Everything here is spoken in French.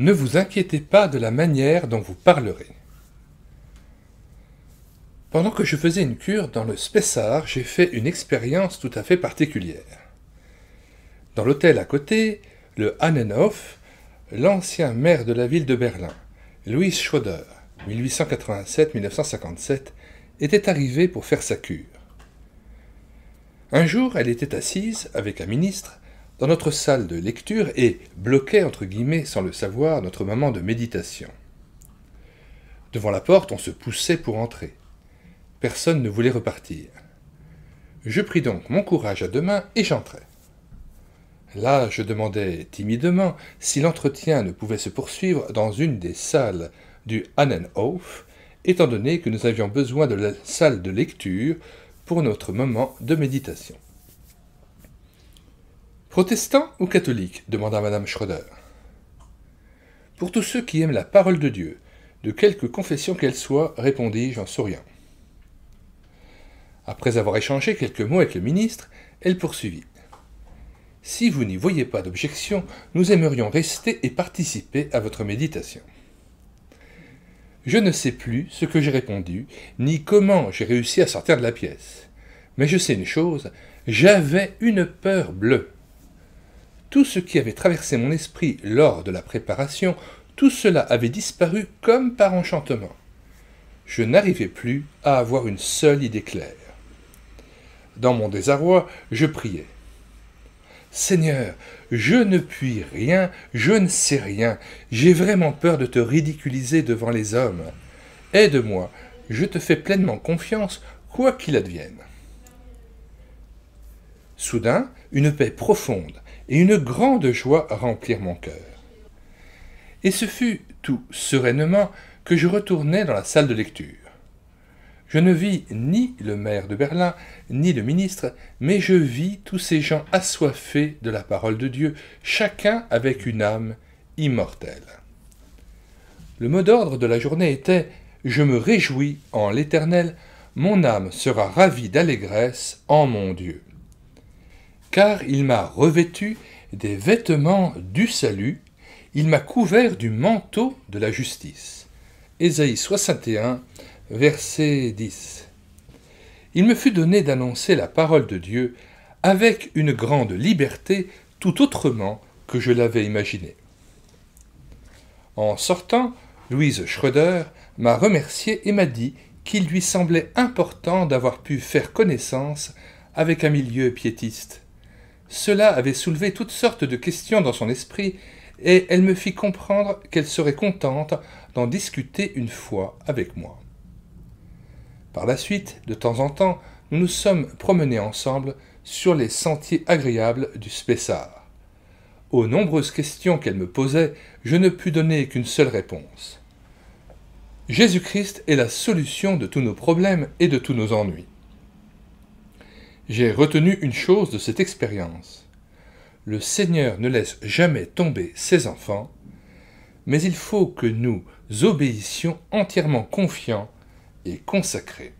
Ne vous inquiétez pas de la manière dont vous parlerez. Pendant que je faisais une cure dans le Spessart, j'ai fait une expérience tout à fait particulière. Dans l'hôtel à côté, le Hahnenhof, l'ancien maire de la ville de Berlin, Louise Schroeder, 1887-1957, était arrivée pour faire sa cure. Un jour, elle était assise, avec un ministre, dans notre salle de lecture et bloquait, entre guillemets, sans le savoir, notre moment de méditation. Devant la porte, on se poussait pour entrer. Personne ne voulait repartir. Je pris donc mon courage à deux mains et j'entrai. Là, je demandai timidement si l'entretien ne pouvait se poursuivre dans une des salles du Hahnenhof, étant donné que nous avions besoin de la salle de lecture pour notre moment de méditation. « Protestant ou catholique ?» demanda madame Schroeder. « Pour tous ceux qui aiment la parole de Dieu, de quelque confession qu'elle soit, répondis-je en souriant. Après avoir échangé quelques mots avec le ministre, elle poursuivit. « Si vous n'y voyez pas d'objection, nous aimerions rester et participer à votre méditation. » Je ne sais plus ce que j'ai répondu, ni comment j'ai réussi à sortir de la pièce. Mais je sais une chose, j'avais une peur bleue. Tout ce qui avait traversé mon esprit lors de la préparation, tout cela avait disparu comme par enchantement. Je n'arrivais plus à avoir une seule idée claire. Dans mon désarroi, je priais. « Seigneur, je ne puis rien, je ne sais rien, j'ai vraiment peur de te ridiculiser devant les hommes. Aide-moi, je te fais pleinement confiance, quoi qu'il advienne. » Soudain, une paix profonde et une grande joie remplirent mon cœur. Et ce fut tout sereinement que je retournai dans la salle de lecture. Je ne vis ni le maire de Berlin, ni le ministre, mais je vis tous ces gens assoiffés de la parole de Dieu, chacun avec une âme immortelle. Le mot d'ordre de la journée était « Je me réjouis en l'Éternel, mon âme sera ravie d'allégresse en mon Dieu. Car il m'a revêtu des vêtements du salut, il m'a couvert du manteau de la justice. » Ésaïe 61, verset 10. Il me fut donné d'annoncer la parole de Dieu avec une grande liberté, tout autrement que je l'avais imaginé. En sortant, Louise Schroeder m'a remercié et m'a dit qu'il lui semblait important d'avoir pu faire connaissance avec un milieu piétiste. Cela avait soulevé toutes sortes de questions dans son esprit et elle me fit comprendre qu'elle serait contente d'en discuter une fois avec moi. Par la suite, de temps en temps, nous nous sommes promenés ensemble sur les sentiers agréables du Spessart. Aux nombreuses questions qu'elle me posait, je ne pus donner qu'une seule réponse. Jésus-Christ est la solution de tous nos problèmes et de tous nos ennuis. J'ai retenu une chose de cette expérience. Le Seigneur ne laisse jamais tomber ses enfants, mais il faut que nous obéissions entièrement confiants et consacrés.